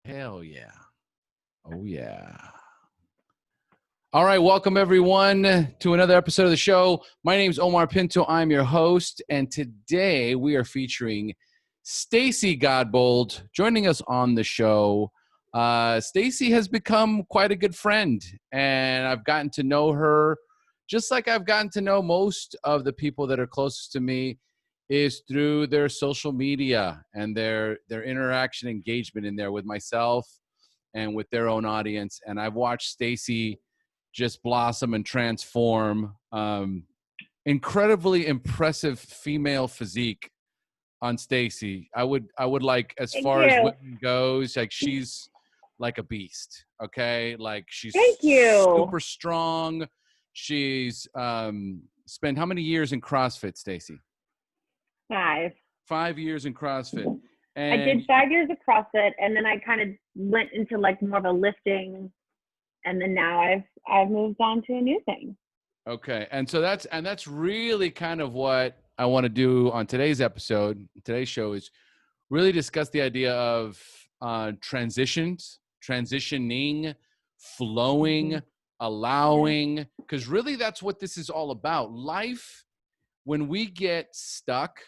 Hell yeah. Oh, yeah. All right. Welcome, everyone, to another episode of the show. My name is Omar Pinto. I'm your host. And today we are featuring Stacey Godbold joining us on the show. Stacey has become quite a good friend, and I've gotten to know her just like I've gotten to know most of the people that are closest to me is through their social media and their interaction engagement in there with myself and with their own audience. And I've watched Stacey just blossom and transform. Incredibly impressive female physique on Stacey. I would like, as Thank far as you. women goes, like she's like a beast. Okay. Like she's Thank you. super strong. She's spent how many years in CrossFit, Stacey? 5. 5 years in CrossFit. I did And 5 years of CrossFit, and then I kind of went into like more of a lifting, and then now I've moved on to a new thing. okay. And so that's really kind of what I want to do on today's episode. Today's show is really discuss the idea of transitioning, flowing, allowing, because really that's what this is all about. Life, when we get stuck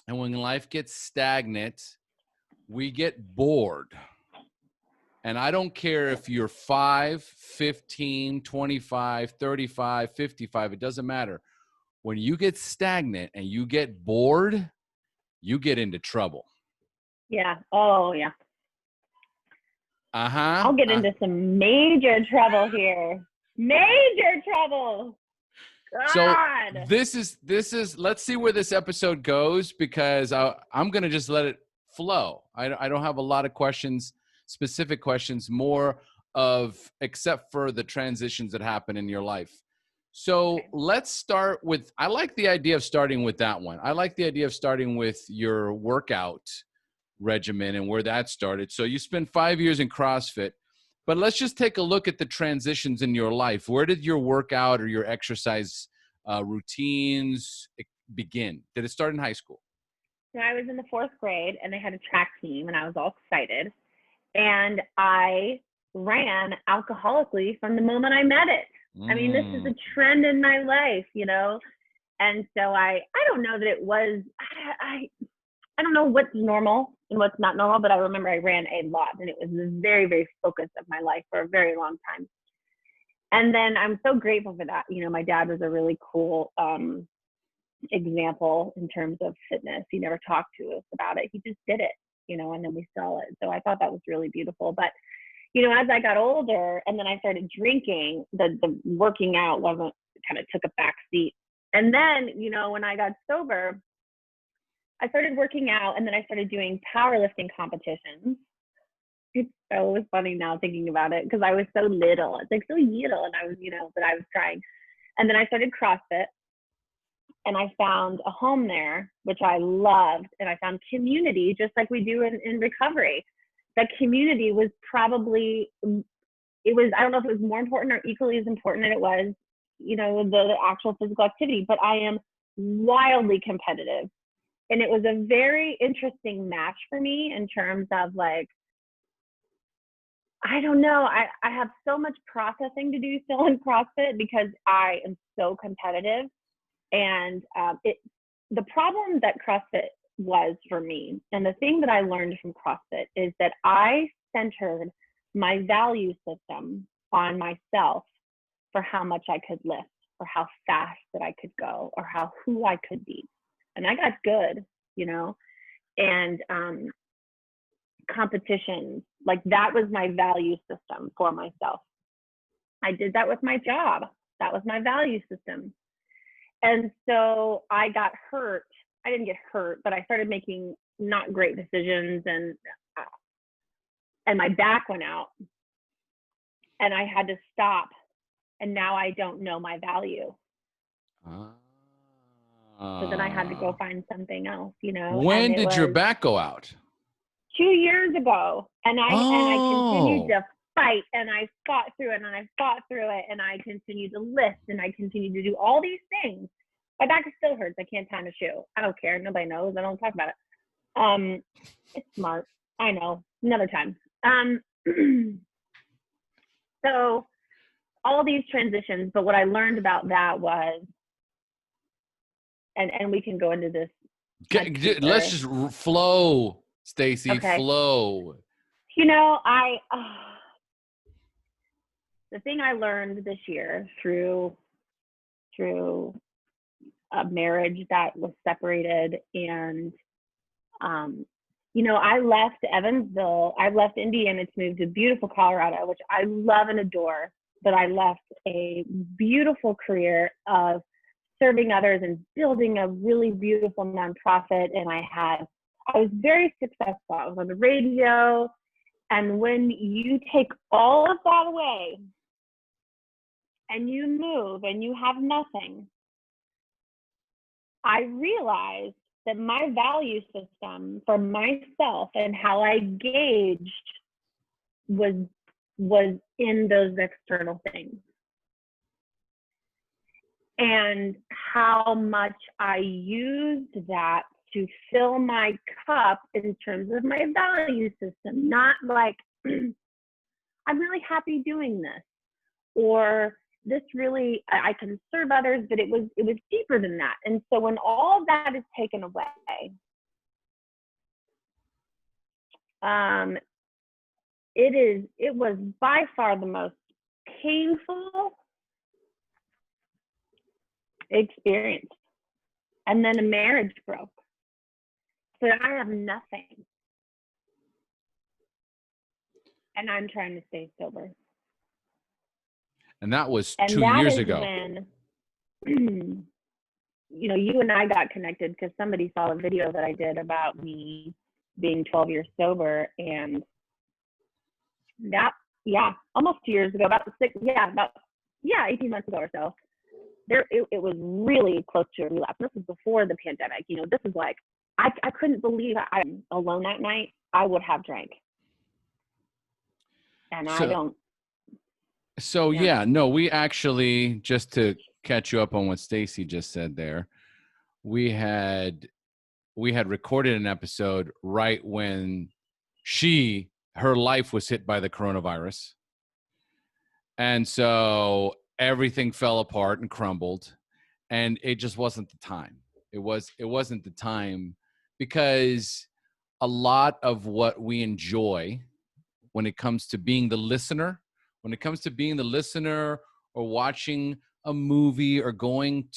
and when life gets stagnant, we get bored. And I don't care if you're 5, 15, 25, 35, 55, it doesn't matter. When you get stagnant and you get bored, you get into trouble. Yeah. Oh, yeah. Uh-huh. I'll get into some major trouble here. Major trouble. So God. this is let's see where this episode goes, because I'm going to just let it flow. I don't have a lot of questions, specific questions, more of except for the transitions that happen in your life. So let's start with, I like the idea of starting with that one. I like the idea of starting with your workout regimen and where that started. So you spent 5 years in CrossFit, but let's just take a look at the transitions in your life. Where did your workout or your exercise routines begin? Did it start in high school? So I was in the 4th grade, and they had a track team, and I was all excited. And I ran alcoholically from the moment I met it. I mean, this is a trend in my life, you know? And so I don't know that it was, I don't know what's normal and what's not normal, but I remember I ran a lot, and it was the very, very focus of my life for a very long time. And then I'm so grateful for that. You know, my dad was a really cool example in terms of fitness. He never talked to us about it. He just did it, you know, and then we saw it. So I thought that was really beautiful. But, you know, as I got older and then I started drinking, the working out wasn't, kind of took a back seat. And then, you know, when I got sober, I started working out, and then I started doing powerlifting competitions. It's so funny now thinking about it, because I was so little. It's like so little, and I was, you know, but I was trying. And then I started CrossFit, and I found a home there, which I loved, and I found community, just like we do in recovery. That community was probably, it was, I don't know if it was more important or equally as important than it was, you know, the actual physical activity, but I am wildly competitive. And it was a very interesting match for me in terms of like, I don't know, I have so much processing to do still in CrossFit because I am so competitive. And the problem that CrossFit was for me, and the thing that I learned from CrossFit, is that I centered my value system on myself for how much I could lift, or how fast that I could go, or who I could be. And I got good, you know, and competitions, like that was my value system for myself. I did that with my job. That was my value system. And so I got hurt. I didn't get hurt, but I started making not great decisions, and my back went out, and I had to stop. And now I don't know my value. So then I had to go find something else, you know. When did your back go out? 2 years ago. And I continued to fight, and I fought through it, and I fought through it, and I continued to lift, and I continued to do all these things. My back still hurts. I can't tie a shoe. I don't care. Nobody knows. I don't talk about it. It's smart. I know. another time. So all these transitions, but what I learned about that was, and we can go into this. Let's just flow, Stacey, Okay. flow. You know, the thing I learned this year through a marriage that was separated, and you know, I left Evansville, I left Indiana to move to beautiful Colorado, which I love and adore, but I left a beautiful career of serving others and building a really beautiful nonprofit. And I was very successful. I was on the radio. And when you take all of that away and you move and you have nothing, I realized that my value system for myself and how I gauged was in those external things. And how much I used that to fill my cup in terms of my value system, not like, I'm really happy doing this, or this really, I can serve others, but it was deeper than that. And so when all of that is taken away, it was by far the most painful experience. And then a marriage broke. So I have nothing. And I'm trying to stay sober. And that was and 2 that years is ago. When, you know, you and I got connected because somebody saw a video that I did about me being 12 years sober. And that, almost 2 years ago, 18 months ago or so, it was really close to a relapse. This was before the pandemic. You know, this is like, I couldn't believe I'm alone that night. I would have drank. And I don't. So we actually, just to catch you up on what Stacey just said there, we had recorded an episode right when her life was hit by the coronavirus. And so everything fell apart and crumbled, and it just wasn't the time. It wasn't the time, because a lot of what we enjoy when it comes to being the listener, or watching a movie, or going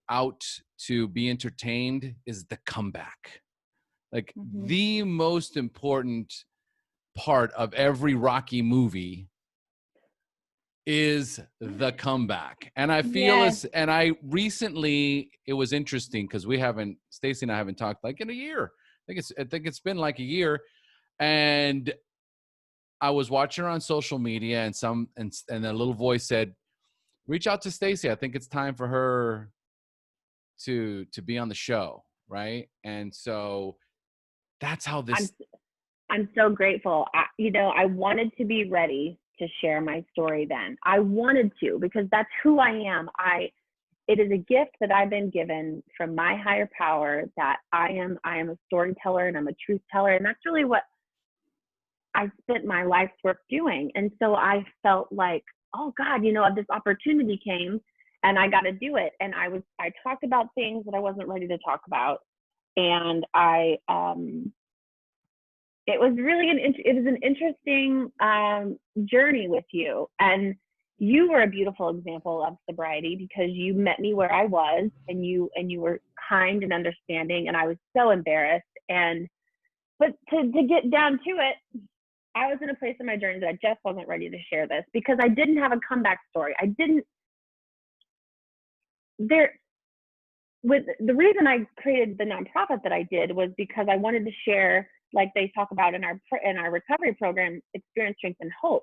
out to be entertained, is the comeback. Like the most important part of every Rocky movie is the comeback. And I feel and I recently, it was interesting because Stacey and I haven't talked like in a year. I think it's been like a year. And I was watching her on social media, and a little voice said, reach out to Stacey. I think it's time for her to be on the show. Right. And so that's how this. I'm so grateful. I wanted to be ready to share my story then. I wanted to, because that's who I am. It is a gift that I've been given from my higher power, that I am a storyteller and I'm a truth teller. And that's really what I spent my life's work doing. And so I felt like, oh God, this opportunity came and I got to do it. And I talked about things that I wasn't ready to talk about. And it was really an interesting journey with you. And you were a beautiful example of sobriety, because you met me where I was, and you were kind and understanding, and I was so embarrassed. But to get down to it, I was in a place in my journey that I just wasn't ready to share this, because I didn't have a comeback story. The reason I created the nonprofit that I did was because I wanted to share, like they talk about in our recovery program, experience, strength, and hope.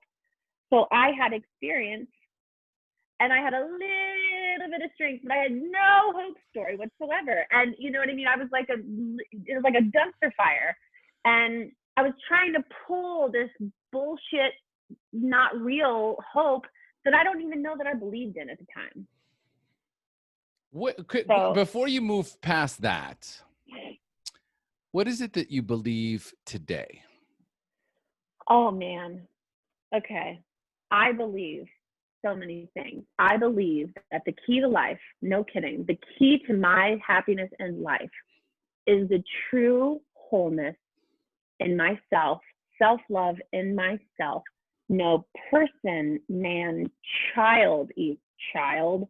So I had experience and I had a little bit of strength, but I had no hope story whatsoever. And you know what I mean? It was like a dumpster fire. And I was trying to pull this bullshit, not real hope that I don't even know that I believed in at the time. Before you move past that, What is it that you believe today? Oh, man. Okay. I believe so many things. I believe that the key to life, no kidding, the key to my happiness in life is the true wholeness in myself, self-love in myself. No person, man, child eats child,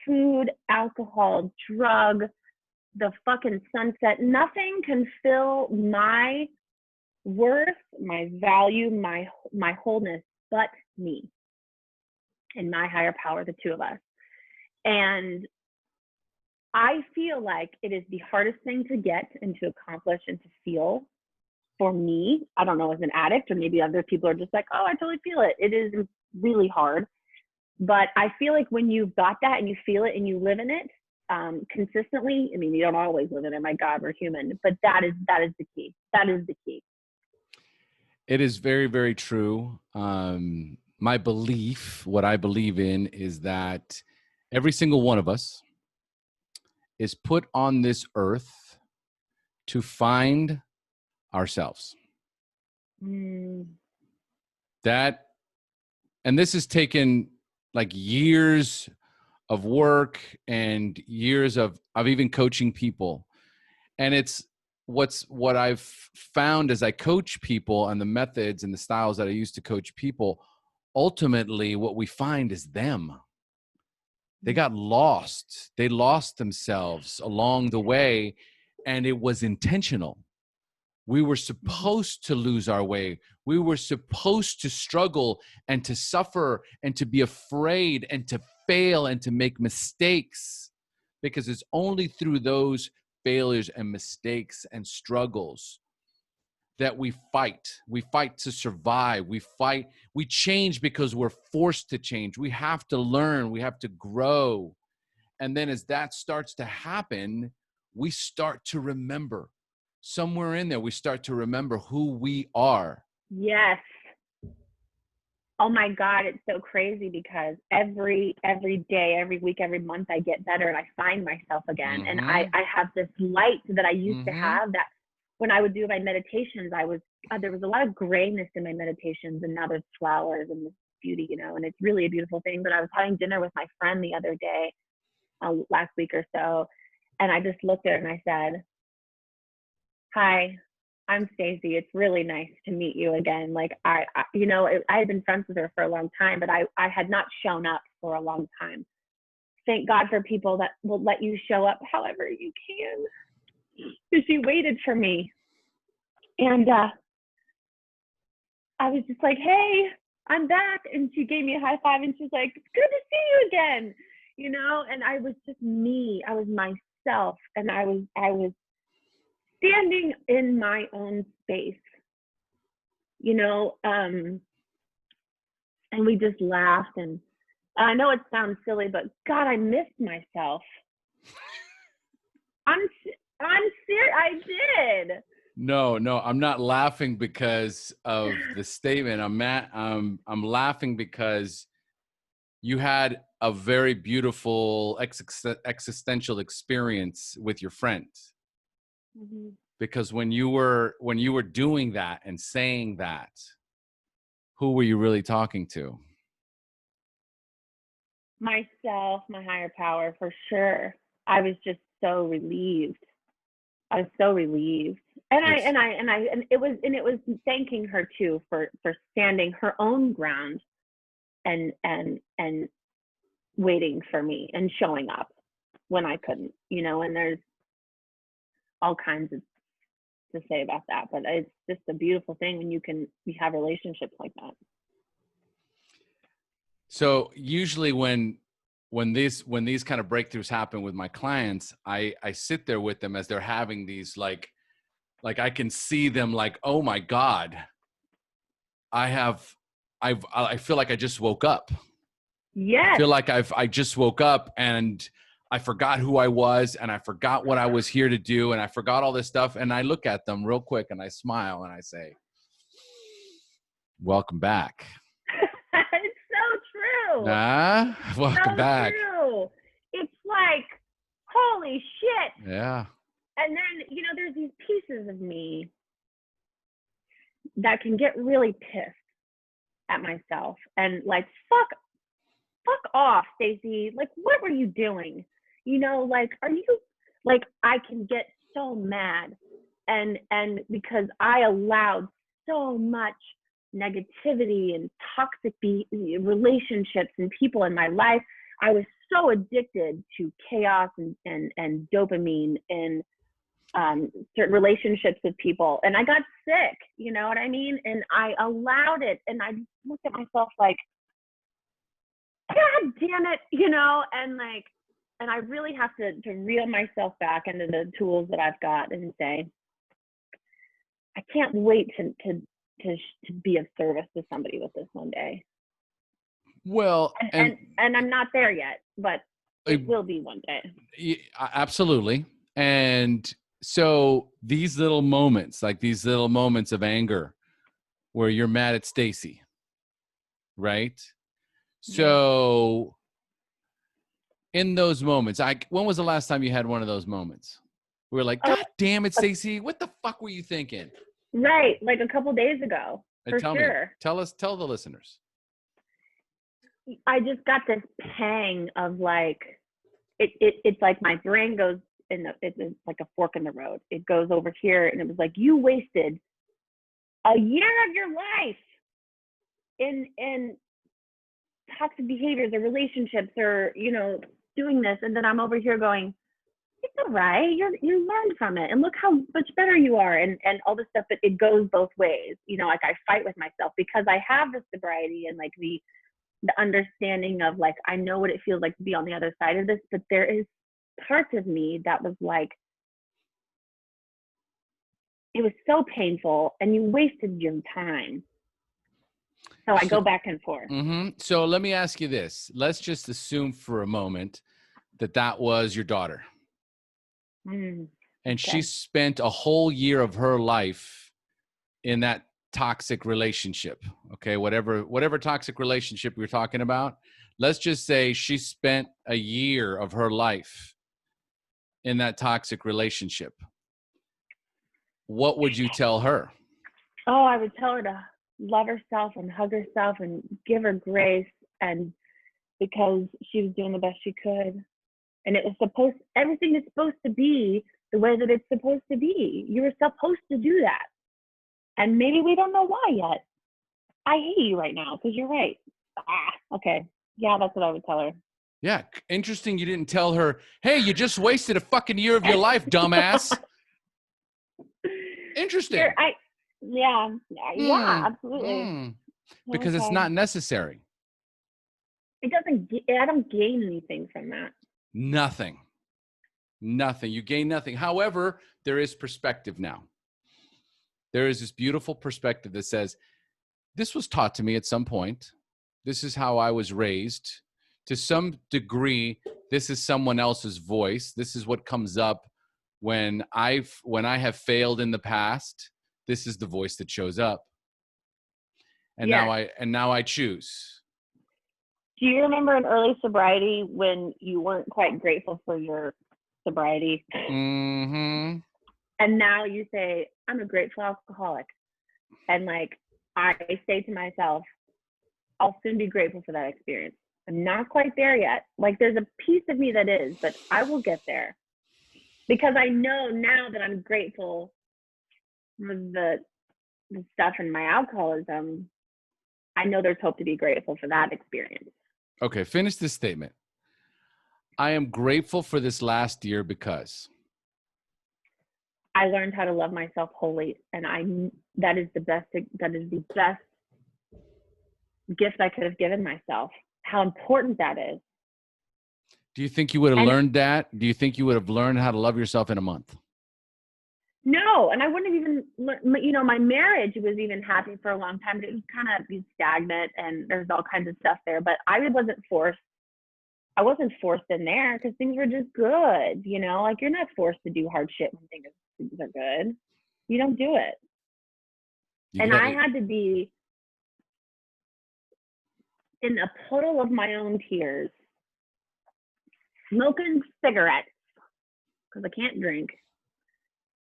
food, alcohol, drug, the fucking sunset. Nothing can fill my worth, my value, my wholeness, but me and my higher power, the two of us. And I feel like it is the hardest thing to get and to accomplish and to feel for me. I don't know, as an addict, or maybe other people are just like, oh, I totally feel it. It is really hard. But I feel like when you've got that and you feel it and you live in it consistently, I mean, you don't always live in it. My God, we're human. But that is the key. That is the key. It is very, very true. My belief, what I believe in, is that every single one of us is put on this earth to find ourselves. That, and this has taken like years of work and years of even coaching people. And it's what I've found as I coach people, and the methods and the styles that I use to coach people, ultimately what we find is them. They got lost. They lost themselves along the way, and it was intentional. We were supposed to lose our way. We were supposed to struggle and to suffer and to be afraid and to fail and to make mistakes, because it's only through those failures and mistakes and struggles that we fight. We fight to survive. We change because we're forced to change. We have to learn. We have to grow. And then as that starts to happen, we start to remember. Somewhere in there, we start to remember who we are. Yes. Oh my God, it's so crazy because every day, every week, every month I get better and I find myself again. And I have this light that I used to have, that when I would do my meditations, there was a lot of grayness in my meditations, and now there's flowers and this beauty, and it's really a beautiful thing. But I was having dinner with my friend the other day, last week or so, and I just looked at her and I said, "Hi, I'm Stacey. It's really nice to meet you again." Like I had been friends with her for a long time, but I had not shown up for a long time. Thank God for people that will let you show up however you can. Because she waited for me. And I was just like, "Hey, I'm back." And she gave me a high five and she's like, "It's good to see you again." And I was just me. I was myself. And I was standing in my own space, and we just laughed. And I know it sounds silly, but God, I missed myself. I'm serious. I did. No, I'm not laughing because of the statement. I'm laughing because you had a very beautiful existential experience with your friend. Because when you were doing that and saying that, who were you really talking to? Myself, my higher power, for sure. I was just so relieved. I was so relieved. And it was thanking her too for standing her own ground and waiting for me and showing up when I couldn't, and there's all kinds of to say about that, but it's just a beautiful thing when you have relationships like that. So usually when these kind of breakthroughs happen with my clients, I sit there with them as they're having these like I can see them like, oh my God, I feel like I just woke up. Yes. I feel like I just woke up and I forgot who I was and I forgot what I was here to do and I forgot all this stuff. And I look at them real quick and I smile and I say, welcome back. It's so true. Welcome back. True. It's like, holy shit. Yeah. And then, you know, there's these pieces of me that can get really pissed at myself and like, fuck off, Stacey. Like, what were you doing? You know, like, are you, like, I can get so mad. And because I allowed so much negativity and toxic relationships and people in my life. I was so addicted to chaos and dopamine in certain relationships with people. And I got sick, you know what I mean? And I allowed it. And I looked at myself like, God damn it, you know, and like, and I really have to reel myself back into the tools that I've got and say, I can't wait to be of service to somebody with this one day. Well, and I'm not there yet, but it will be one day. Absolutely. And so these little moments, like these little moments of anger where you're mad at Stacey, right? So in those moments, when was the last time you had one of those moments? We were like, God damn it, Stacey, what the fuck were you thinking? Right. Like a couple days ago. Tell me. Tell the listeners. I just got this pang of like, it's like my brain goes it's like a fork in the road. It goes over here and it was like, you wasted a year of your life in toxic behaviors or relationships or, you know, doing this. And then I'm over here going, it's all right. You learned from it. And look how much better you are and all this stuff. But it goes both ways. You know, like I fight with myself because I have the sobriety and like the understanding of like, I know what it feels like to be on the other side of this, but there is parts of me that was like, it was so painful and you wasted your time. So I go back and forth. Mm-hmm. So let me ask you this. Let's just assume for a moment that was your daughter. And she spent a whole year of her life in that toxic relationship. Okay. Whatever toxic relationship we're talking about, let's just say she spent a year of her life in that toxic relationship. What would you tell her? Oh, I would tell her to love herself and hug herself and give her grace, and because she was doing the best she could. And it was everything is supposed to be the way that it's supposed to be. You were supposed to do that. And maybe we don't know why yet. I hate you right now because you're right. Okay. Yeah, that's what I would tell her. Yeah. Interesting. You didn't tell her, hey, you just wasted a fucking year of your life, dumbass. Interesting. Yeah, absolutely. Because it's not necessary. It doesn't, I don't gain anything from that. Nothing. You gain nothing. However, there is perspective now. There is this beautiful perspective that says, this was taught to me at some point. This is how I was raised. To some degree, this is someone else's voice. This is what comes up when I have failed in the past. This is the voice that shows up. And now I choose. Do you remember in early sobriety when you weren't quite grateful for your sobriety? Mm-hmm. And now you say, I'm a grateful alcoholic. And like, I say to myself, I'll soon be grateful for that experience. I'm not quite there yet. Like there's a piece of me that is, but I will get there. Because I know now that I'm grateful for the stuff in my alcoholism, I know there's hope to be grateful for that experience. Okay, finish this statement. I am grateful for this last year because I learned how to love myself wholly, and that is the best gift I could have given myself. How important that is. Do you think you would have learned that? Do you think you would have learned how to love yourself in a month? No, and I wouldn't have even, you know, my marriage was even happy for a long time, but it was kind of stagnant and there's all kinds of stuff there, but I wasn't forced in there because things were just good, you know, like you're not forced to do hard shit when things are good. You don't do it. I had to be in a puddle of my own tears, smoking cigarettes because I can't drink,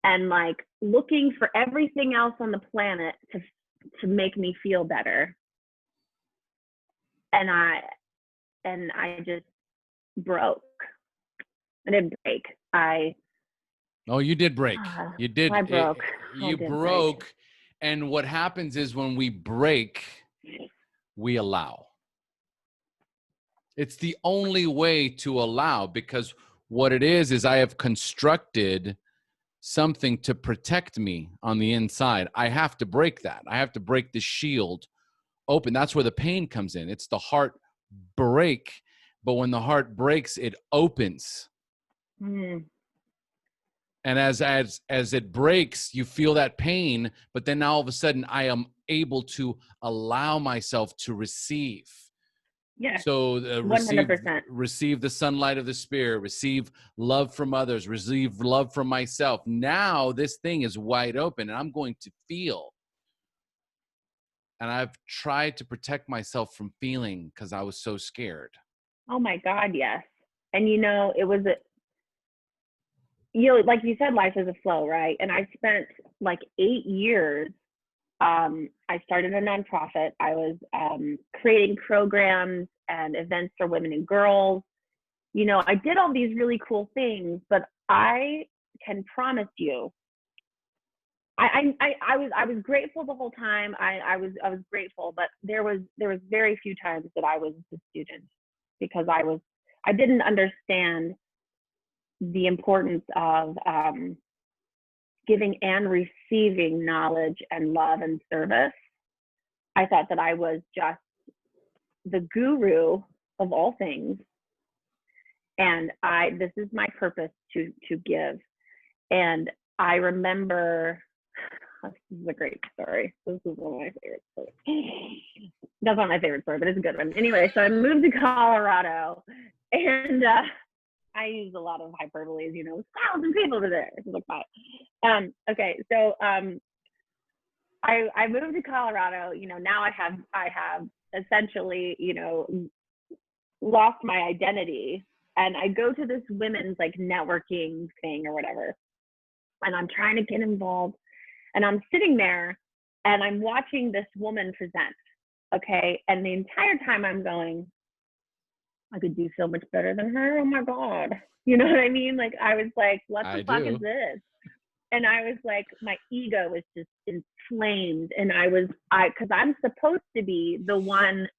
and like looking for everything else on the planet to make me feel better. And I just broke. I didn't break. Oh, you did break. You did. I broke. You broke. Break. And what happens is when we break, we allow. It's the only way to allow, because what it is I have constructed something to protect me on the inside. I have to break that. I have to break the shield open. That's where the pain comes in. It's the heart break. But when the heart breaks, it opens. Mm. And as it breaks, you feel that pain, but then now all of a sudden I am able to allow myself to receive. Yeah. So 100%. Receive the sunlight of the Spirit, receive love from others, receive love from myself. Now this thing is wide open and I'm going to feel. And I've tried to protect myself from feeling because I was so scared. Oh my God, yes. And it was like you said, life is a flow, right? And I spent like 8 years. I started a nonprofit. I was creating programs and events for women and girls. I did all these really cool things, but I can promise you, I was grateful the whole time. I was grateful, but there was very few times that I was a student, because I didn't understand the importance of giving and receiving knowledge and love and service. I thought that I was just the guru of all things, and this is my purpose to give. And I remember, this is a great story. This is one of my favorite stories. That's not my favorite story, but it's a good one. Anyway, so I moved to Colorado, and I use a lot of hyperboles, thousands of people over there. It's like that. Okay, so I moved to Colorado. Now I have essentially, lost my identity, and I go to this women's like networking thing or whatever, and I'm trying to get involved, and I'm sitting there, and I'm watching this woman present. Okay, and the entire time I'm going, I could do so much better than her. Oh my God. You know what I mean? Like, I was like, what the fuck is this? And I was like, my ego was just inflamed. And cause I'm supposed to be the one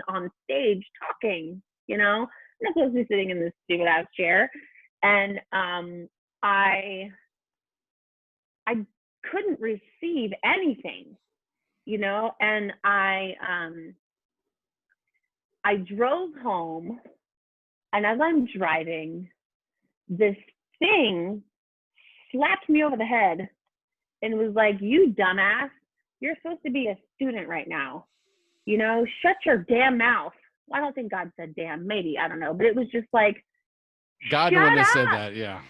on stage talking, I'm not supposed to be sitting in this stupid ass chair. And I couldn't receive anything, and I drove home, and as I'm driving, this thing slapped me over the head and was like, you dumbass, you're supposed to be a student right now. Shut your damn mouth. Well, I don't think God said damn, maybe, I don't know. But it was just like, God wouldn't have said that, yeah.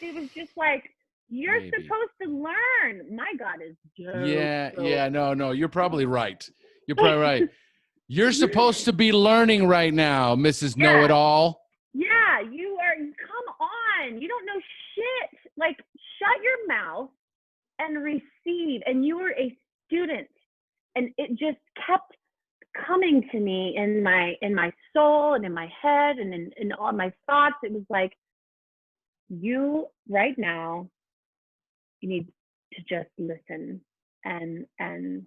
It was just like, you're supposed to learn. My God is dope. Yeah, no, you're probably right. You're probably right. You're supposed to be learning right now, Mrs. Know-It-All. Yeah, you are. Come on. You don't know shit. Like, shut your mouth and receive. And you were a student. And it just kept coming to me in my soul and in my head and in all my thoughts. It was like, you right now, you need to just listen. And I'm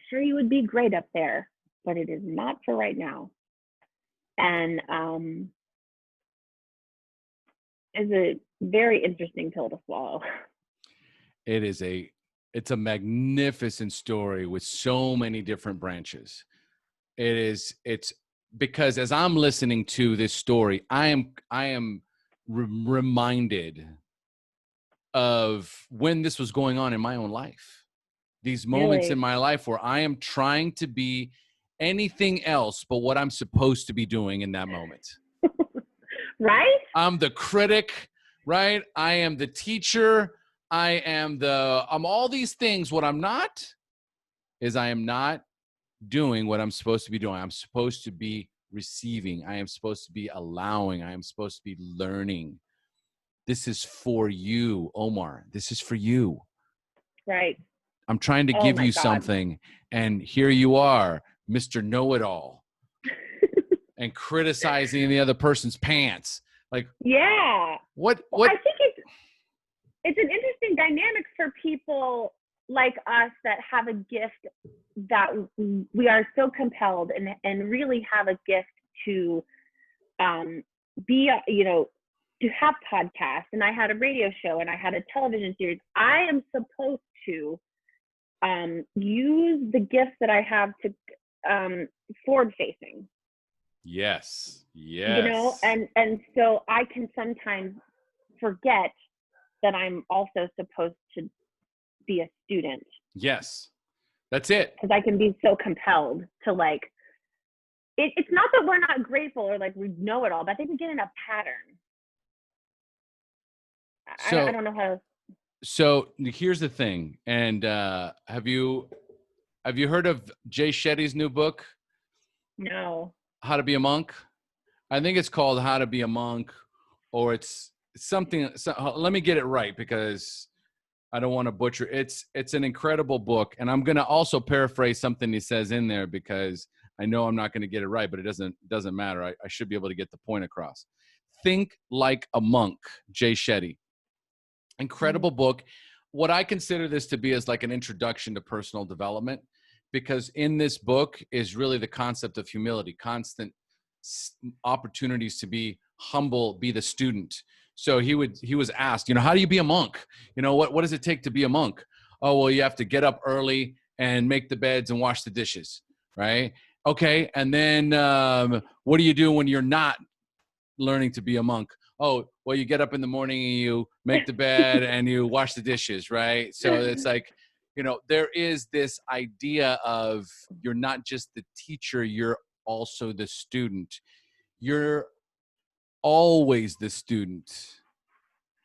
sure you would be great up there, but it is not for right now. And is a very interesting pill to swallow. It's a magnificent story with so many different branches. It's because as I'm listening to this story, I am reminded of when this was going on in my own life. These moments in my life where I am trying to be anything else but what I'm supposed to be doing in that moment. Right? I'm the critic, right? I am the teacher. I'm all these things. What I'm not is I am not doing what I'm supposed to be doing. I'm supposed to be receiving. I am supposed to be allowing. I am supposed to be learning. This is for you, Omar. This is for you. Right. I'm trying to Oh give my you God. something, and here you are, Mr. Know-it-all, and criticizing the other person's pants. Like, Yeah. what? Well, I think it's an interesting dynamic for people like us that have a gift that we are so compelled and really have a gift to be, to have podcasts. And I had a radio show and I had a television series. I am supposed to use the gifts that I have to forward facing. Yes. And so I can sometimes forget that I'm also supposed to be a student. Yes. That's it. Because I can be so compelled to like, it's not that we're not grateful or like we know it all, but I think we get in a pattern. So, I don't know how to. So here's the thing. And have you heard of Jay Shetty's new book? No. How to Be a Monk? I think it's called How to Be a Monk, or it's something. So, let me get it right because I don't want to butcher. It's an incredible book, and I'm going to also paraphrase something he says in there because I know I'm not going to get it right, but it doesn't matter. I should be able to get the point across. Think Like a Monk, Jay Shetty. Incredible book. What I consider this to be is like an introduction to personal development, because in this book is really the concept of humility, constant opportunities to be humble, be the student. So he was asked, how do you be a monk? What does it take to be a monk? Oh, well, you have to get up early and make the beds and wash the dishes, right? Okay. And then what do you do when you're not learning to be a monk? Oh, well, you get up in the morning and you make the bed and you wash the dishes, right? So it's like, there is this idea of you're not just the teacher, you're also the student. You're always the student.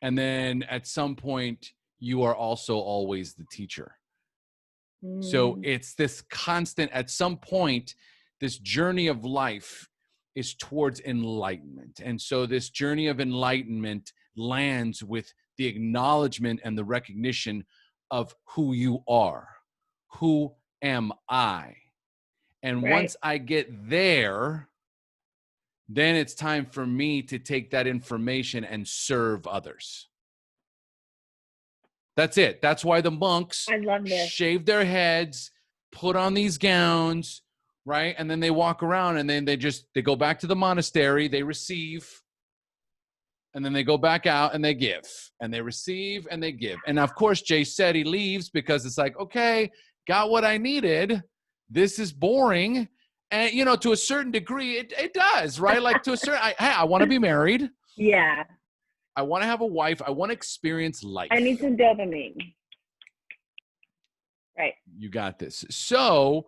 And then at some point, you are also always the teacher. So it's this constant, at some point, this journey of life is towards enlightenment. And so this journey of enlightenment lands with the acknowledgement and the recognition of who you are. Who am I? And Right. once I get there, then it's time for me to take that information and serve others. That's it. That's why the monks I love this. shave their heads, put on these gowns, right? And then they walk around and then they go back to the monastery, they receive, and then they go back out and they give, and they receive and they give. And of course, Jay said he leaves because it's like, okay, got what I needed. This is boring. And, to a certain degree, it does, right? Like to a certain, I want to be married. Yeah. I want to have a wife. I want to experience life. I need some dopamine. Right. You got this. So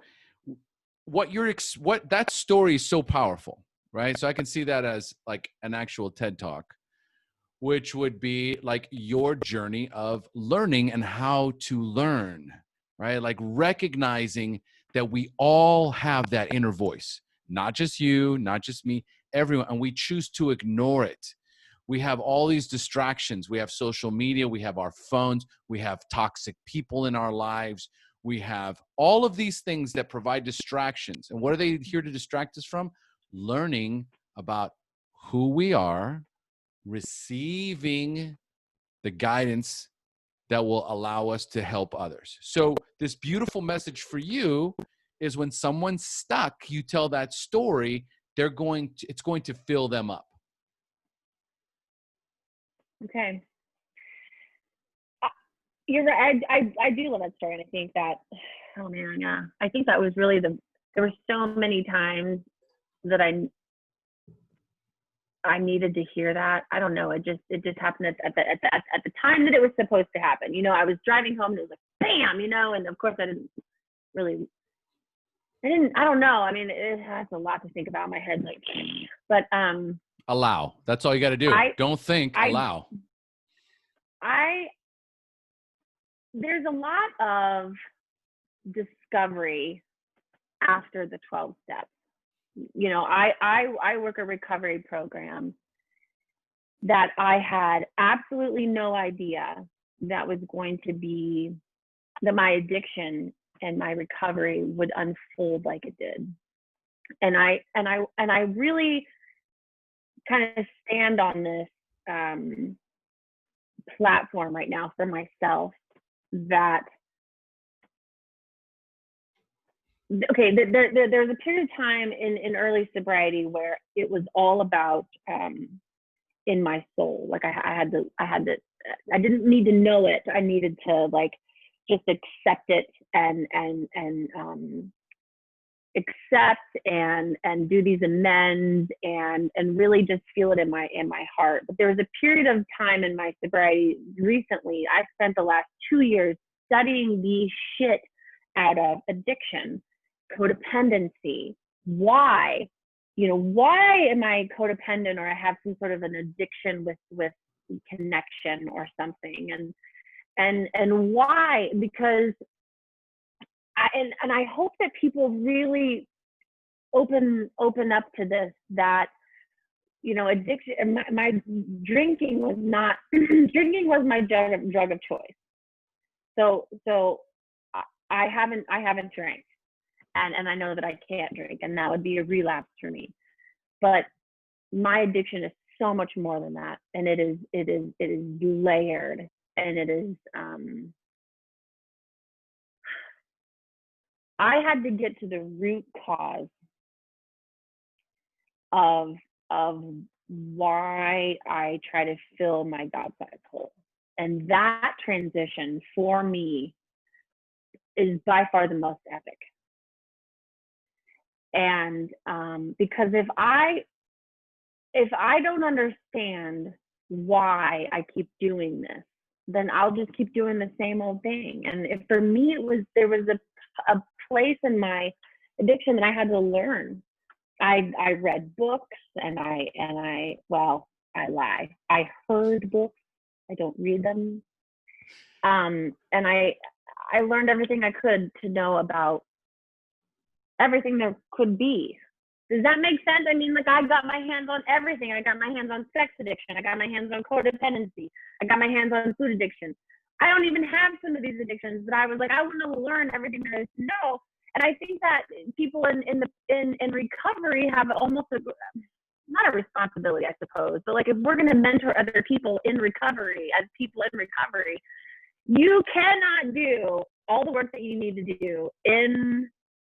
what that story is so powerful, right? So I can see that as like an actual TED Talk, which would be like your journey of learning and how to learn, right? Like recognizing that we all have that inner voice, not just you, not just me, everyone, and we choose to ignore it. We have all these distractions. We have social media. We have our phones. We have toxic people in our lives. We have all of these things that provide distractions. And what are they here to distract us from? Learning about who we are, receiving the guidance that will allow us to help others. So this beautiful message for you is when someone's stuck, you tell that story, it's going to fill them up. Okay. You're right. I do love that story. And I think that, oh man, yeah. I think that was really there were so many times that I needed to hear that. I don't know. It just happened at the time that it was supposed to happen. I was driving home and it was like, bam, and of course I don't know. I mean, it has a lot to think about in my head, like, but, allow. That's all you got to do. Don't think, allow. There's a lot of discovery after the 12 steps. I work a recovery program, that I had absolutely no idea that was going to be, that my addiction and my recovery would unfold like it did. And I really kind of stand on this platform right now for myself that, okay, there's a period of time in early sobriety where it was all about in my soul. Like I didn't need to know it. I needed to like just accept it and accept and do these amends and really just feel it in my heart. But there was a period of time in my sobriety recently. I spent the last 2 years studying the shit out of addiction, codependency. Why? Why am I codependent, or I have some sort of an addiction with connection or something? And why? Because I hope that people really open up to this, that addiction, my drinking was not drinking was my drug of choice. So I haven't drank, and I know that I can't drink, and that would be a relapse for me. But my addiction is so much more than that, and it is layered, and it is I had to get to the root cause of why I try to fill my God-sized hole. And that transition for me is by far the most epic. And because if I don't understand why I keep doing this, then I'll just keep doing the same old thing. And if for me there was a place in my addiction that I had to learn. I read books, and I lie. I heard books. I don't read them. And I learned everything I could to know about everything there could be. Does that make sense? I mean, like, I got my hands on everything. I got my hands on sex addiction. I got my hands on codependency. I got my hands on food addiction. I don't even have some of these addictions, but I was like, I want to learn everything there is to know. And I think that people in recovery have almost not a responsibility, I suppose, but like, if we're going to mentor other people in recovery, as people in recovery, you cannot do all the work that you need to do in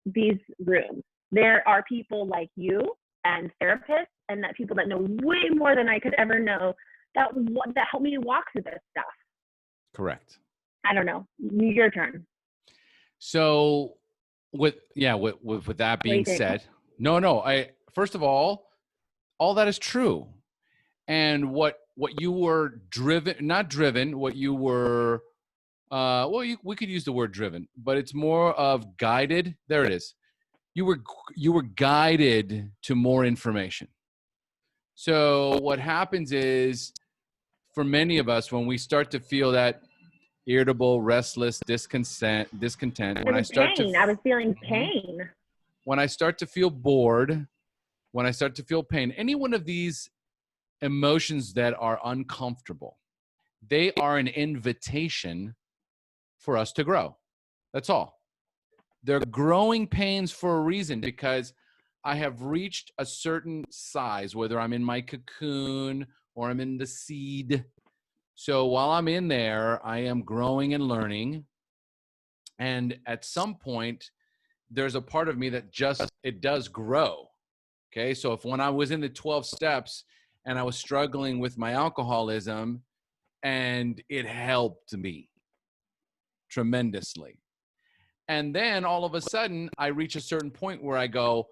these rooms. There are people like you and therapists, and that people that know way more than I could ever know that help me walk through this stuff. Correct. I don't know. Your turn. So with that being said, first of all that is true. And what you were what you were, we could use the word driven, but it's more of guided. There it is. You were guided to more information. So what happens is, for many of us, when we start to feel that irritable, restless, discontent, when I was feeling pain. When I start to feel bored, when I start to feel pain, any one of these emotions that are uncomfortable, they are an invitation for us to grow. That's all. They're growing pains for a reason, because I have reached a certain size, whether I'm in my cocoon or I'm in the seed. So while I'm in there, I am growing and learning. And at some point, there's a part of me that it does grow. Okay. So when I was in the 12 steps and I was struggling with my alcoholism, and it helped me tremendously. And then all of a sudden I reach a certain point where I go,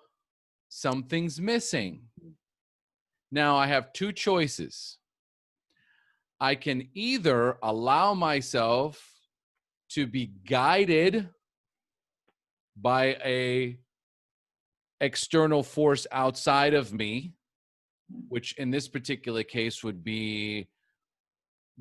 something's missing. Now I have two choices. I can either allow myself to be guided by a external force outside of me, which in this particular case would be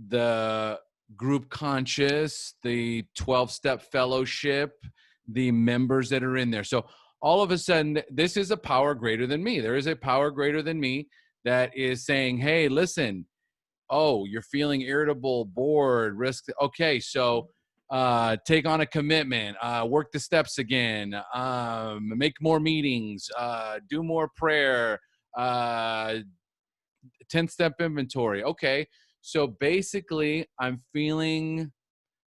the group conscious, the 12-step fellowship, the members that are in there. So all of a sudden, this is a power greater than me. There is a power greater than me that is saying, hey, listen, Oh, you're feeling irritable, bored, risk. Okay, so take on a commitment, work the steps again, make more meetings, do more prayer, 10-step inventory. Okay, so basically I'm feeling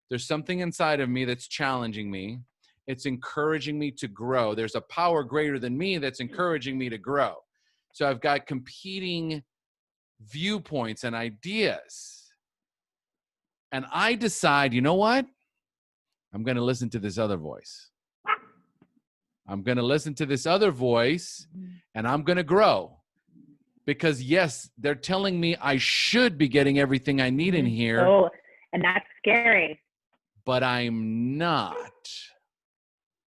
there's something inside of me that's challenging me. It's encouraging me to grow. There's a power greater than me that's encouraging me to grow. So I've got competing viewpoints and ideas. And I decide, you know what? I'm going to listen to this other voice. I'm going to listen to this other voice and I'm going to grow. Because yes, they're telling me I should be getting everything I need in here. Oh, and that's scary. But I'm not.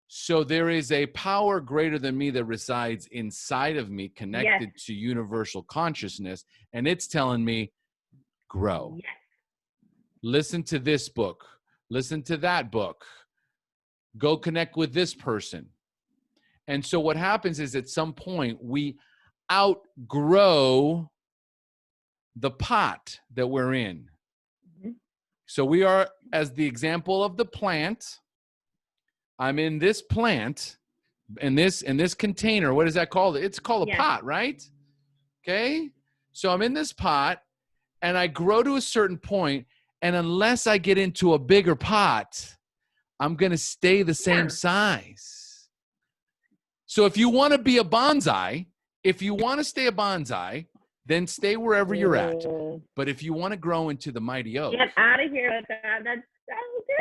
So there is a power greater than me that resides inside of me, connected to universal consciousness, and it's telling me, grow. Yes. Listen to this book. Listen to that book. Go connect with this person. And so what happens is at some point we outgrow the pot that we're in. Mm-hmm. So we are, as the example of the plant, I'm in this plant, in this container. What is that called? It's called a pot, right? Okay. So I'm in this pot and I grow to a certain point, and unless I get into a bigger pot, I'm going to stay the same size. So if you want to be a bonsai, if you want to stay a bonsai, then stay wherever you're at. But if you want to grow into the mighty oak, get out of here with that. That's so good.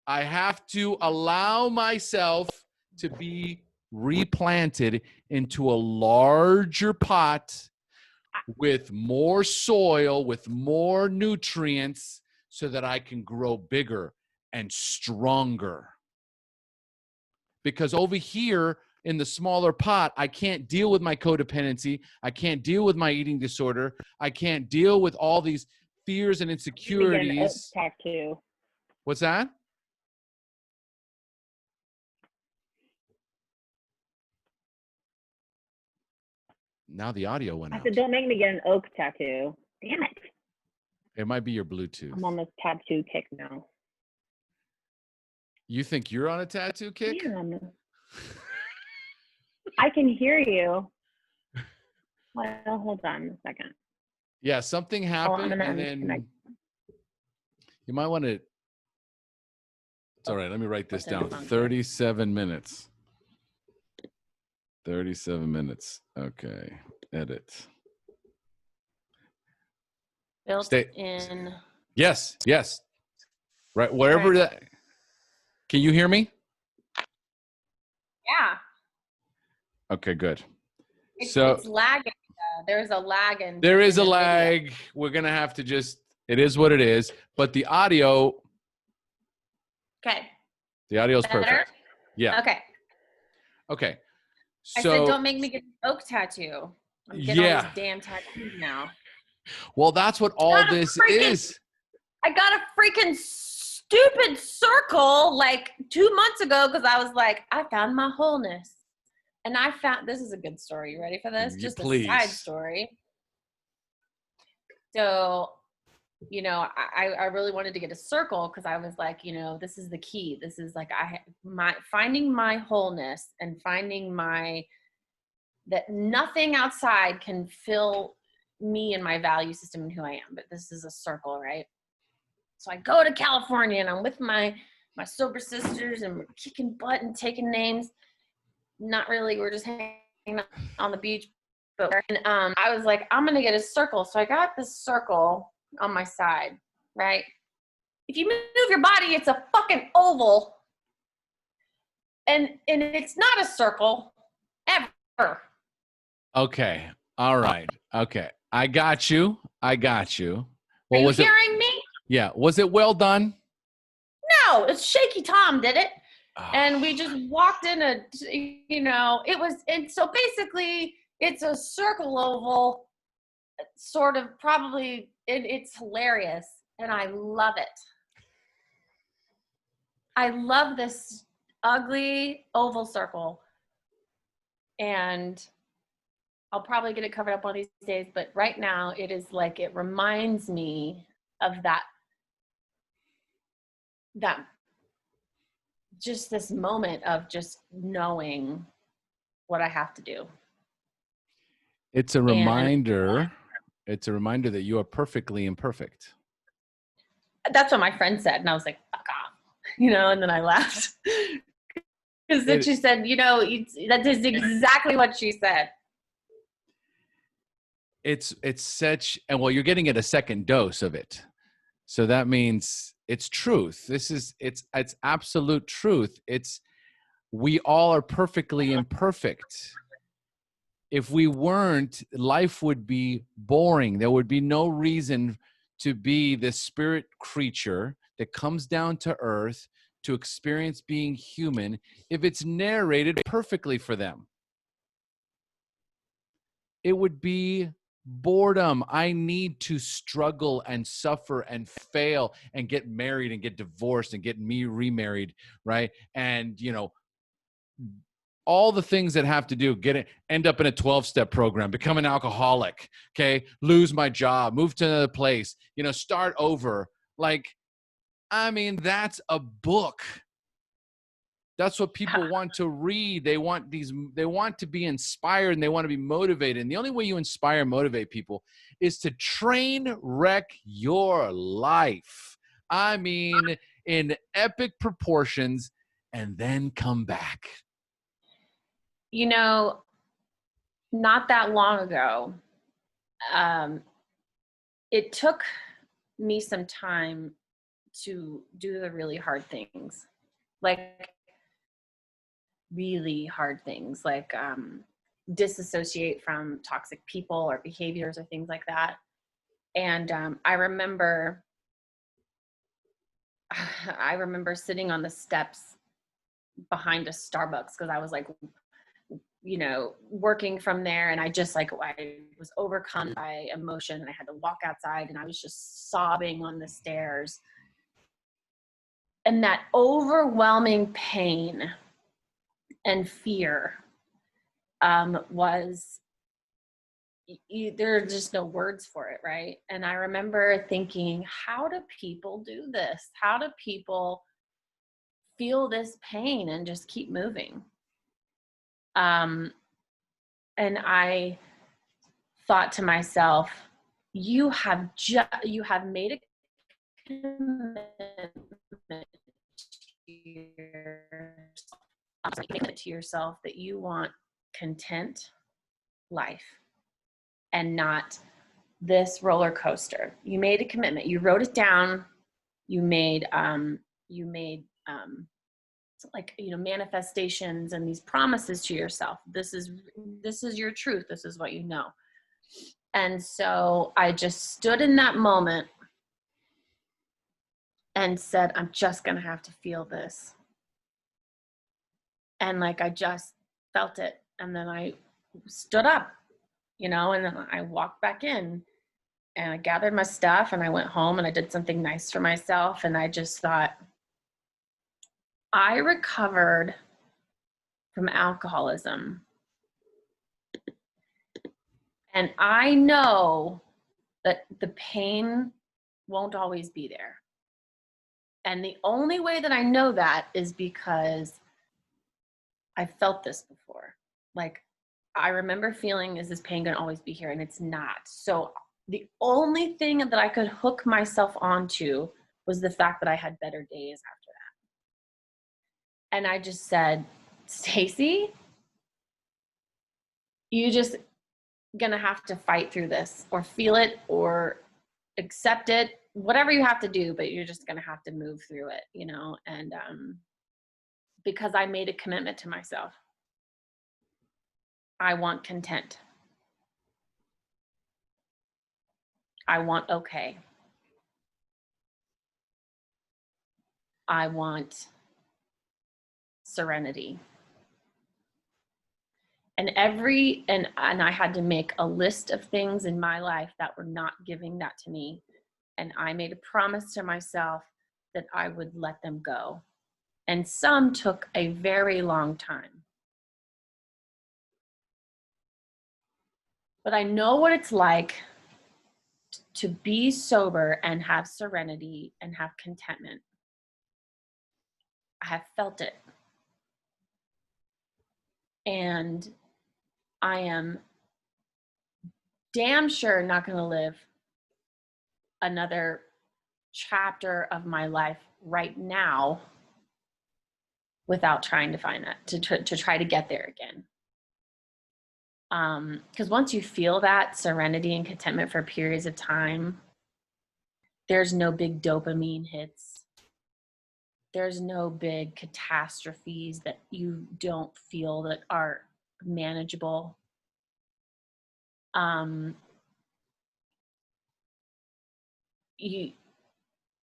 I have to allow myself to be replanted into a larger pot with more soil, with more nutrients, so that I can grow bigger and stronger. Because over here in the smaller pot, I can't deal with my codependency. I can't deal with my eating disorder. I can't deal with all these fears and insecurities. Tattoo. What's that? Now the audio went out. I said, don't make me get an oak tattoo. Damn it. It might be your Bluetooth. I'm on this tattoo kick now. You think you're on a tattoo kick? Yeah. I can hear you. Well, hold on a second. Yeah, something happened, and then you might want to. It's all right. Let me write this down. 37 minutes. 37 minutes. Okay. Edit. Built in. Yes. Right. Wherever that. Can you hear me? Yeah. Okay, good. It's lagging. There's a lag in. There is a lag. Video. We're going to have to it is what it is. But the audio. Okay. The audio is perfect. Yeah. Okay. So, I said, don't make me get an oak tattoo. I'm getting all these damn tattoos now. Well, that's what all this is. I got a freaking stupid circle like 2 months ago because I was like, I found my wholeness. And I found, this is a good story. You ready for this? Just a side story. So, I really wanted to get a circle because I was like, this is the key. This is like finding my wholeness and finding that nothing outside can fill me and my value system and who I am. But this is a circle, right? So I go to California and I'm with my sober sisters and we're kicking butt and taking names. Not really. We're just hanging out on the beach. But I was like, I'm going to get a circle. So I got this circle on my side, right? If you move your body, it's a fucking oval. And it's not a circle ever. Okay. All right. Okay. I got you. Well, Are you hearing me? Yeah. Was it well done? No, it's Shaky Tom did it. Oh. And we just walked in so basically it's a circle oval, sort of probably, it's hilarious. And I love it. I love this ugly oval circle. And I'll probably get it covered up one of these days, but right now it is like, it reminds me of that just this moment of just knowing what I have to do. It's a reminder. It's a reminder that you are perfectly imperfect. That's what my friend said. And I was like, fuck off, and then I laughed. Because then she said, that is exactly what she said. It's such, and well, you're getting it a second dose of it. So that means it's truth. It's absolute truth. We all are perfectly imperfect. If we weren't, life would be boring. There would be no reason to be this spirit creature that comes down to earth to experience being human if it's narrated perfectly for them. It would be boredom. I need to struggle and suffer and fail and get married and get divorced and get remarried, right? And, all the things that have to do, end up in a 12-step program, become an alcoholic, okay? Lose my job, move to another place, start over. That's a book. That's what people want to read. They want to be inspired and they want to be motivated. And the only way you inspire and motivate people is to train wreck your life. In epic proportions, and then come back. Not that long ago, it took me some time to do the really hard things, like really hard things, like disassociate from toxic people or behaviors or things like that. And I remember sitting on the steps behind a Starbucks because I was like, working from there, and I was overcome by emotion, and I had to walk outside, and I was just sobbing on the stairs. And that overwhelming pain and fear was, there are just no words for it, right? And I remember thinking, how do people do this? How do people feel this pain and just keep moving? And I thought to myself, you have made a commitment to yourself that you want content life and not this roller coaster. You made a commitment. You wrote it down. You made manifestations and these promises to yourself. This is your truth. This is what you know. And so I just stood in that moment and said, I'm just going to have to feel this. And I just felt it. And then I stood up, and then I walked back in and I gathered my stuff and I went home and I did something nice for myself. And I just thought, I recovered from alcoholism. And I know that the pain won't always be there. And the only way that I know that is because I felt this before. I remember feeling, is this pain going to always be here? And it's not. So the only thing that I could hook myself onto was the fact that I had better days after that. And I just said, Stacey, you just going to have to fight through this or feel it or accept it, whatever you have to do, but you're just going to have to move through it, and because I made a commitment to myself. I want content. I want okay. I want serenity. And I had to make a list of things in my life that were not giving that to me. And I made a promise to myself that I would let them go. And some took a very long time. but I know what it's like to be sober and have serenity and have contentment. I have felt it. And I am damn sure not going to live another chapter of my life right now without trying to find that, to try to get there again. Because once you feel that serenity and contentment for periods of time, there's no big dopamine hits. There's no big catastrophes that you don't feel that are manageable. And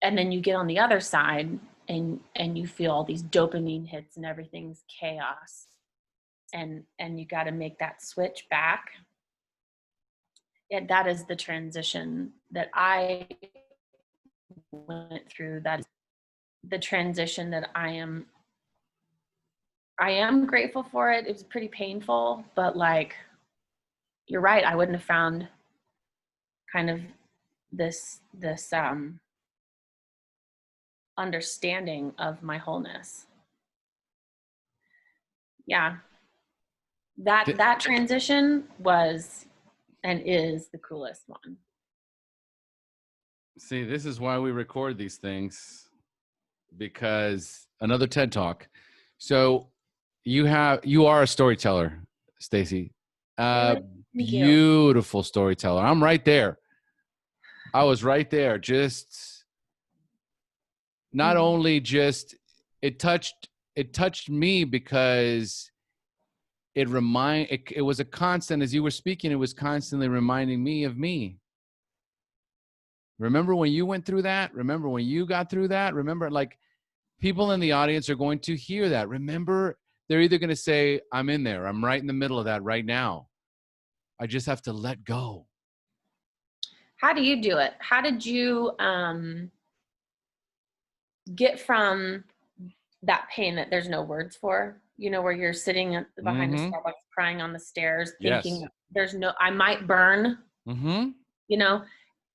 then you get on the other side and you feel all these dopamine hits and everything's chaos. And you got to make that switch back. That is the transition that I went through. That is the transition that I am grateful for it. It was pretty painful, but like, you're right. I wouldn't have found kind of this understanding of my wholeness. Yeah. That transition was and is the coolest one. See, this is why we record these things, because another TED Talk. So you are a storyteller, Stacey. Beautiful storyteller. I'm right there. I was right there. Just not only just it touched me because it was a constant. As you were speaking, it was constantly reminding me of me. Remember when you went through that? Remember when you got through that? Remember, like, people in the audience are going to hear that. Remember, they're either going to say, I'm in there. I'm right in the middle of that right now. I just have to let go. How do you do it? How did you get from that pain that there's no words for, where you're sitting behind a Starbucks crying on the stairs, thinking I might burn,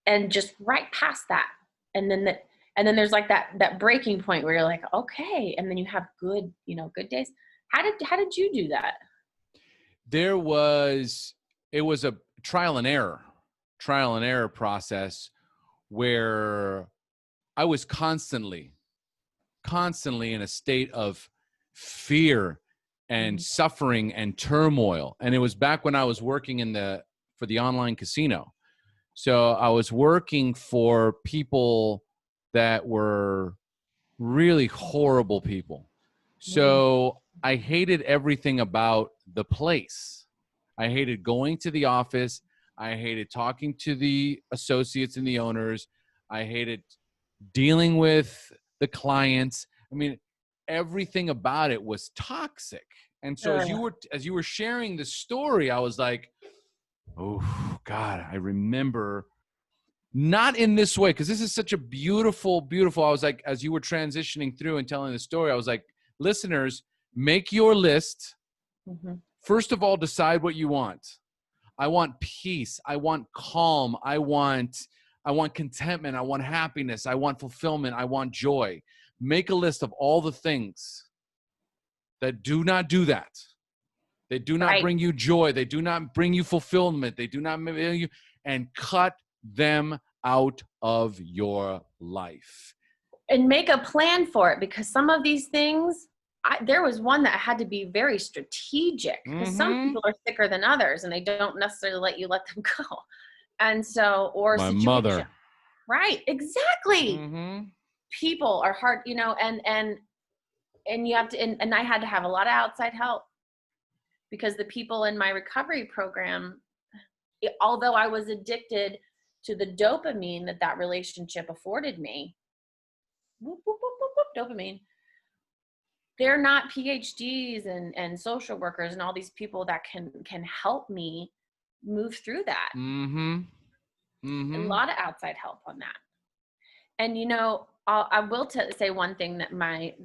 and just right past that. And then there's like that breaking point where you're like, okay. And then you have good days. How did you do that? It was a trial and error process where I was constantly in a state of fear and suffering and turmoil. And it was back when I was working for the online casino. So I was working for people that were really horrible people. So I hated everything about the place. I hated going to the office. I hated talking to the associates and the owners. I hated dealing with the clients. I mean, everything about it was toxic. And so as you were sharing the story, I was like, oh God, I remember, not in this way, because this is such a beautiful, I was like, as you were transitioning through and telling the story, I was like, listeners, make your list. First of all, decide what you want. I want peace. I want calm. I want contentment. I want happiness. I want fulfillment. I want joy. Make a list of all the things that do not do that. They do not bring you joy. They do not bring you fulfillment. They do not bring you, and cut them out of your life. And make a plan for it, because some of these things, there was one that had to be very strategic, because some people are sicker than others and they don't necessarily let them go. And so, or my situation. mother. Right. Exactly. People are hard, and you have to, and I had to have a lot of outside help, because the people in my recovery program, although I was addicted to the dopamine that relationship afforded me, dopamine, they're not PhDs and social workers and all these people that can help me move through that. A lot of outside help on that. And I will say one thing that my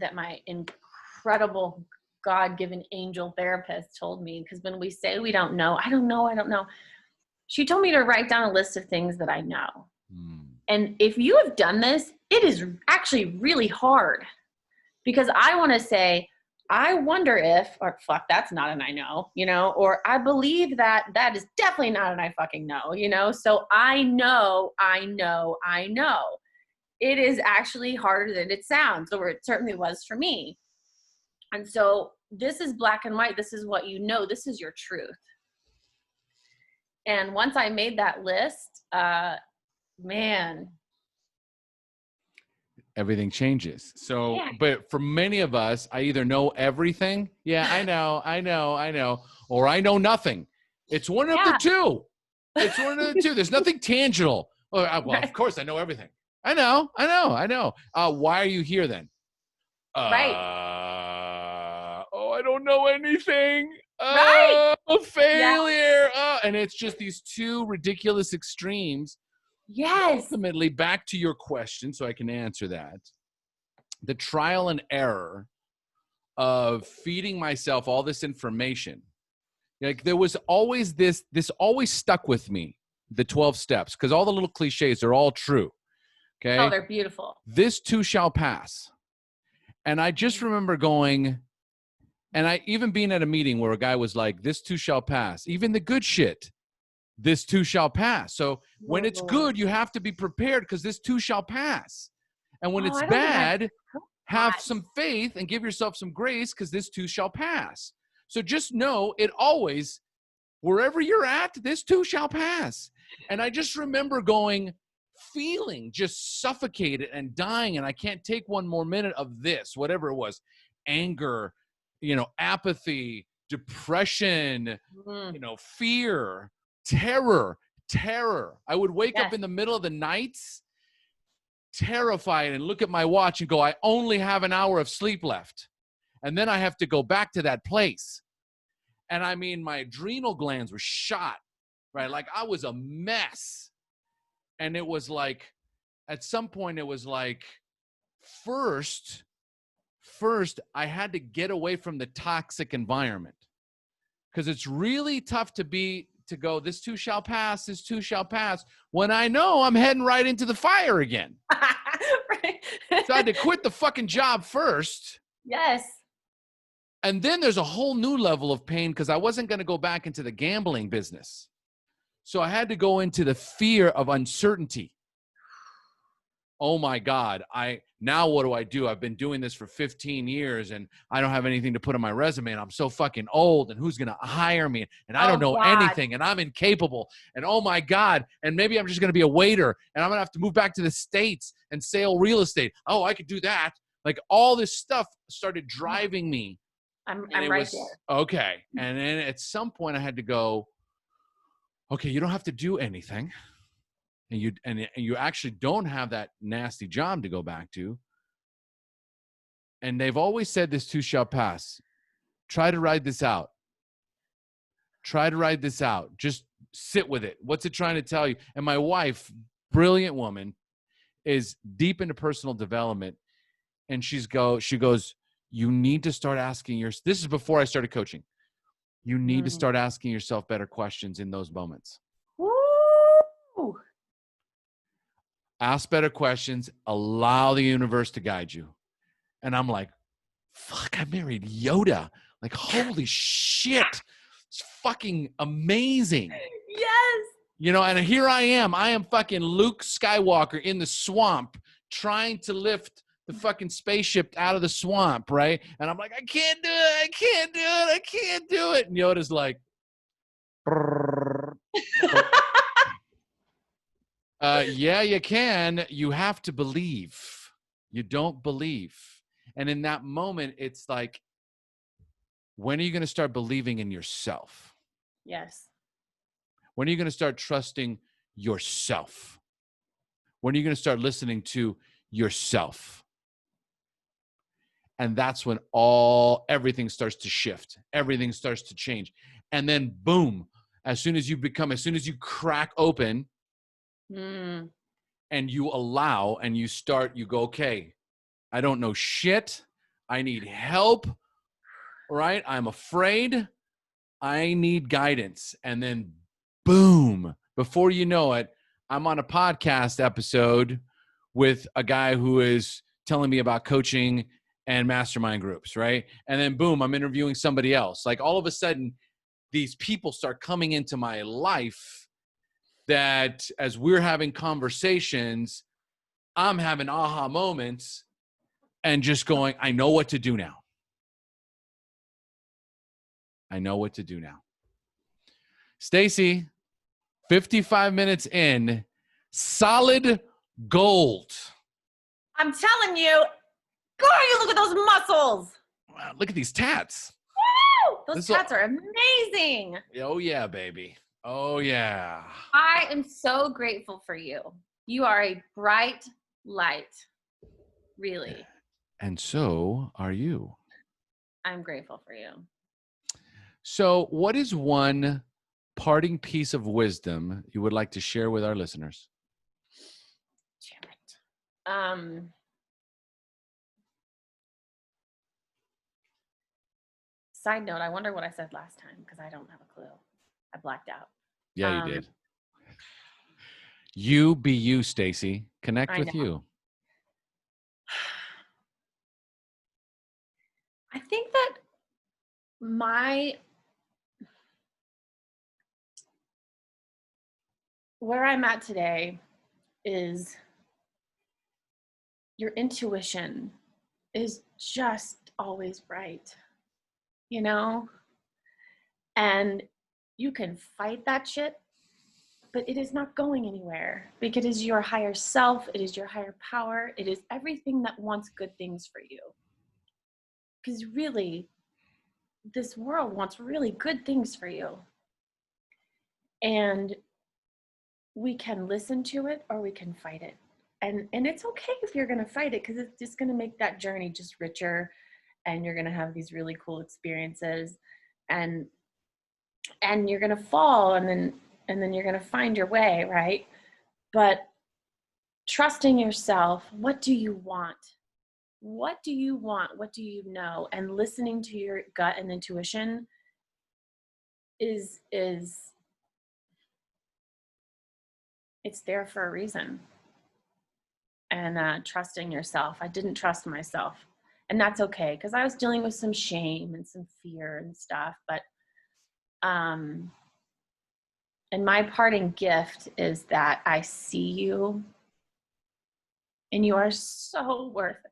incredible God-given angel therapist told me, because when we say we don't know, I don't know. She told me to write down a list of things that I know. Mm. And if you have done this, it is actually really hard, because I want to say, I wonder if, or fuck, that's not an I know, or I believe that is definitely not an I fucking know, so I know. It is actually harder than it sounds, or it certainly was for me. And so this is black and white. This is what you know. This is your truth. And once I made that list, man, everything changes. So, but for many of us, I either know everything. Yeah, I know. Or I know nothing. It's one of the two. It's one of the two. There's nothing tangible. Well, of course I know everything. I know. Why are you here then? Right. I don't know anything. Right. Failure. And it's just these two ridiculous extremes. Yes. Ultimately, back to your question, so I can answer that. The trial and error of feeding myself all this information. Like, there was always this always stuck with me, the 12 steps, because all the little cliches are all true. Okay. Oh, they're beautiful. This too shall pass. And I just remember going, and I even being at a meeting where a guy was like, this too shall pass. Even the good shit, this too shall pass. So when it's good, you have to be prepared, because this too shall pass. And when it's bad, have some faith and give yourself some grace, because this too shall pass. So just know it always, wherever you're at, this too shall pass. And I just remember feeling just suffocated and dying, and I can't take one more minute of this, whatever it was, anger, apathy, depression, fear, terror. I would wake up in the middle of the nights terrified and look at my watch and go, I only have an hour of sleep left. And then I have to go back to that place. And I mean, my adrenal glands were shot, right? Like, I was a mess. And it was like, at some point it was like, first, I had to get away from the toxic environment, because it's really tough to go, this too shall pass, when I know I'm heading right into the fire again. Right. So I had to quit the fucking job first. Yes. And then there's a whole new level of pain, because I wasn't going to go back into the gambling business. So I had to go into the fear of uncertainty. Oh my God. Now what do? I've been doing this for 15 years and I don't have anything to put on my resume, and I'm so fucking old, and who's going to hire me? And I don't know anything, and I'm incapable, and oh my God. And maybe I'm just going to be a waiter, and I'm going to have to move back to the States and sell real estate. Oh, I could do that. Like, all this stuff started driving me. I'm right there. Okay. And then at some point I had to go, okay, you don't have to do anything. And you actually don't have that nasty job to go back to. And they've always said this too shall pass. Try to ride this out. Just sit with it. What's it trying to tell you? And my wife, brilliant woman, is deep into personal development. And she goes, you need to start asking this is before I started coaching. You need to start asking yourself better questions in those moments. Woo! Ask better questions. Allow the universe to guide you. And I'm like, fuck, I married Yoda. Like, holy shit. It's fucking amazing. Yes. And here I am fucking Luke Skywalker in the swamp trying to lift the fucking spaceship out of the swamp, right? And I'm like, I can't do it. And Yoda's like, yeah, you can. You have to believe. You don't believe. And in that moment, it's like, when are you going to start believing in yourself? Yes. When are you going to start trusting yourself? When are you going to start listening to yourself? And that's when everything starts to shift. Everything starts to change. And then boom, as soon as you crack open and you allow and you go, okay, I don't know shit. I need help, right? I'm afraid. I need guidance. And then boom, before you know it, I'm on a podcast episode with a guy who is telling me about coaching and mastermind groups, right? And then boom, I'm interviewing somebody else. Like all of a sudden, these people start coming into my life that as we're having conversations, I'm having aha moments and just going, I know what to do now. I know what to do now. Stacey, 55 minutes in, solid gold. I'm telling you, God, you look at those muscles. Wow, look at these tats. Woo! Those tats are amazing. Oh, yeah, baby. Oh, yeah. I am so grateful for you. You are a bright light, really. And so are you. I'm grateful for you. So what is one parting piece of wisdom you would like to share with our listeners? Damn it. Side note, I wonder what I said last time because I don't have a clue. I blacked out. Yeah, you did. You be you, Stacey. Connect with know. you. I think that where I'm at today is your intuition is just always right, you know? And you can fight that shit, but it is not going anywhere because it is your higher self, it is your higher power, it is everything that wants good things for you. Because really, this world wants really good things for you. And we can listen to it or we can fight it. And it's okay if you're going to fight it because it's just going to make that journey just richer and you're going to have these really cool experiences and you're going to fall and then you're going to find your way, right? But trusting yourself, what do you want? What do you want? What do you know? And listening to your gut and intuition is it's there for a reason. And trusting yourself. I didn't trust myself. And that's okay, because I was dealing with some shame and some fear and stuff. But and my parting gift is that I see you and you are so worth it.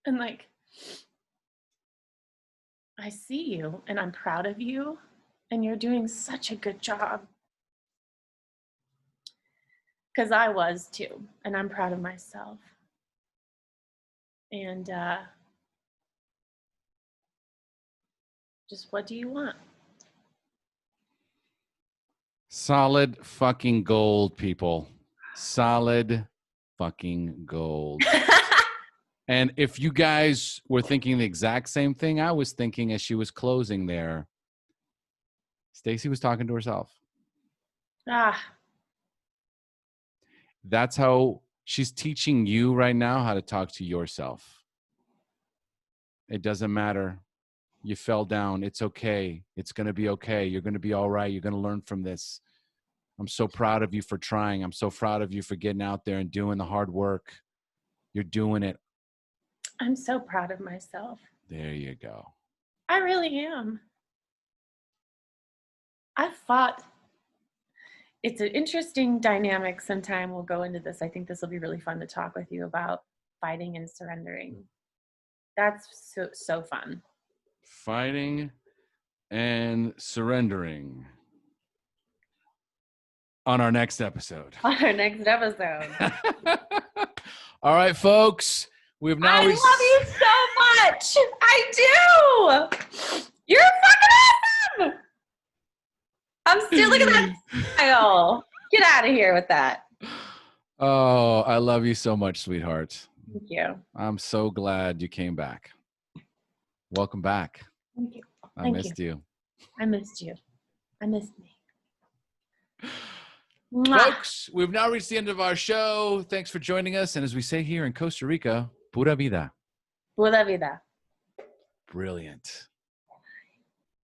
And like, I see you and I'm proud of you and you're doing such a good job. Because I was too, and I'm proud of myself. And just what do you want? Solid fucking gold, people. Solid fucking gold. And if you guys were thinking the exact same thing I was thinking as she was closing there, Stacey was talking to herself. That's how she's teaching you right now how to talk to yourself. It doesn't matter. You fell down. It's okay. It's going to be okay. You're going to be all right. You're going to learn from this. I'm so proud of you for trying. I'm so proud of you for getting out there and doing the hard work. You're doing it. I'm so proud of myself. There you go. I really am. I've fought. It's an interesting dynamic. Sometime we'll go into this. I think this will be really fun to talk with you about fighting and surrendering. That's so fun. Fighting and surrendering on our next episode. On our next episode. All right, folks. We've now. I love you so much. I do. You're fucking awesome. I'm still looking at that smile. Get out of here with that. Oh, I love you so much, sweetheart. Thank you. I'm so glad you came back. Welcome back. Thank you. I missed you. I missed you. I missed me. Folks, we've now reached the end of our show. Thanks for joining us. And as we say here in Costa Rica, pura vida. Pura vida. Brilliant.